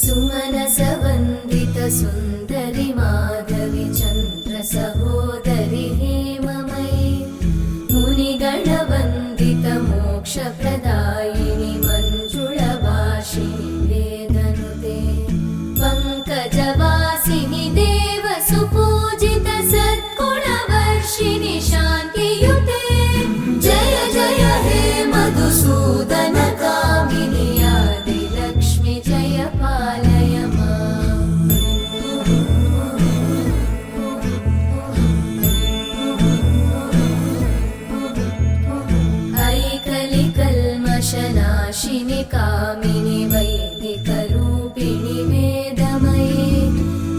सुमनसवन्दित सुन्दरि माधवि चन्द्र सहोदरि हेममयि मुनिगणवन्दित मोक्षप्रदायिनि मञ्जुळभाषिणि वेदनुते पङ्कजवासिनि देवसुपूजित सद्गुणवर्षिणि शान्तियुते जय जय हे मधुसूदन कामिनि आदिलक्ष्मि जय पालय माम् ऐकलिकल्मषनाशिनि कामिनि वैदिकरूपिणि वेदमये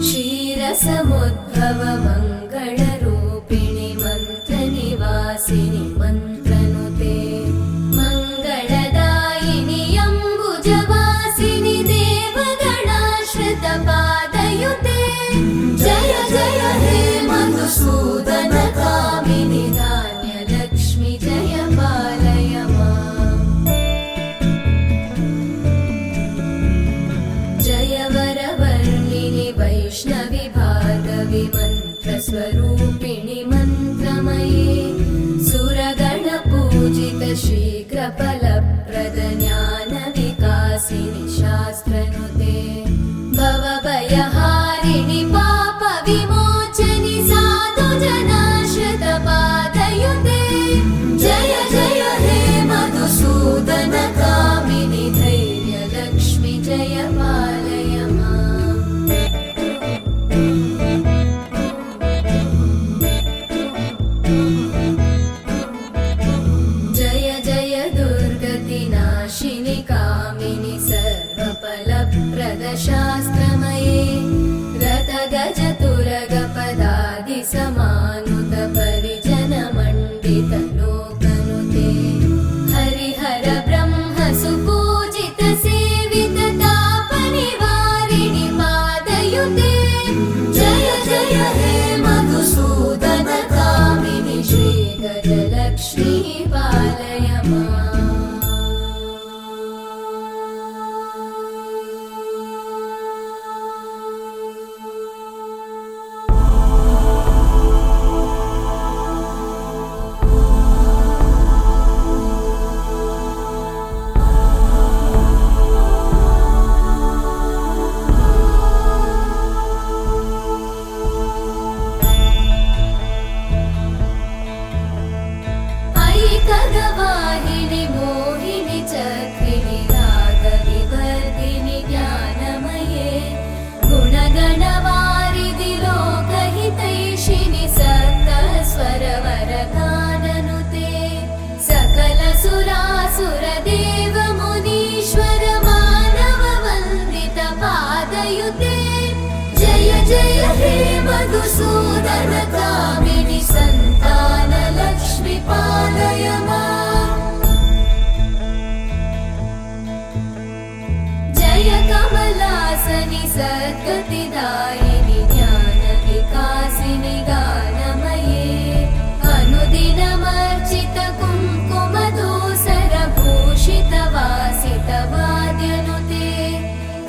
क्षीरसमुद्भव मङ्गलरूपिणि मन्त्रनिवासिनि मन्त्रनुते मङ्गलदायिनि अम्बुजवासिनि देवगणाश्रितपादयुते जय जय हे मधुसूदन कामिनि धान्यलक्ष्मि जय पालय माम् जय वरवर्णिनि वैष्णवि भार्गवि मन्त्रस्वरूपिणि मन्त्रमये सुरगणपूजित शीघ्रफलप्रद ज्ञानविकासिनि शास्त्रनुते भवभयहारिणि पापविमोचनि साधुजनाश्रितपादयुते जय जय हे मधुसूदन कामिनि धैर्यलक्ष्मि जय पालय माम् जय जय दुर्गतिनाशिनि कामिनि सर्वफलप्रद शास्त्रमये रथगजतुरगपदादिसमानुत परिजनमण्डित लोकनुते हरिहर ब्रह्म सुपूजित सेवित तापनिवारिणि पादयुते जय जय हे मधुसूदन कामिनि श्रीगजलक्ष्मी पालय माम् ऐकगवाहिनि मोहिनि चक्रिणि रागविवर्धिनि ज्ञानमये गुणगणवारिधि लोकहितैषिणि सप्तस्वरवरगाननुते सकलसुरासुरदेव मुनीश्वर मानववन्दित पादयुते जय जय हे मधुसूदन कामिनि सन्तानलक्ष्मि पालय माम् जय कमलासनि सद्गतिदायिनि ज्ञानविकासिनि गानमये अनुदिनमर्चित कुङ्कुमधूसरभूषित वासित वाद्यनुते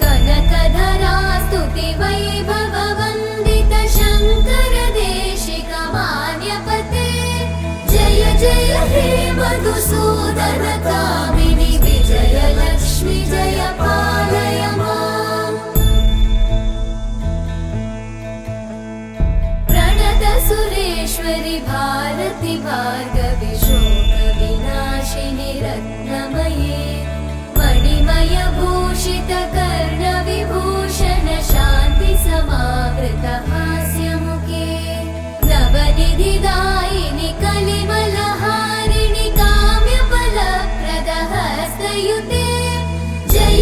कनकधरा स्तुति वैभववन्दित शङ्कर देशिक मान्यपते जय जय हे मधुसूदन कामिनि विजयलक्ष्मि जय पालय माम् प्रणत सुरेश्वरि भारति भार्गवि शोकविनाशिनि रत्नमये मणिमय भूषित कर्णविभूषण शान्ति समावृत हास्यमुखे नवनिधिदायिनि कलिमलहारिणि काम्यफलप्रद हस्तयुते जय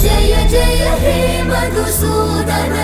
जय जय हे मधुसूदन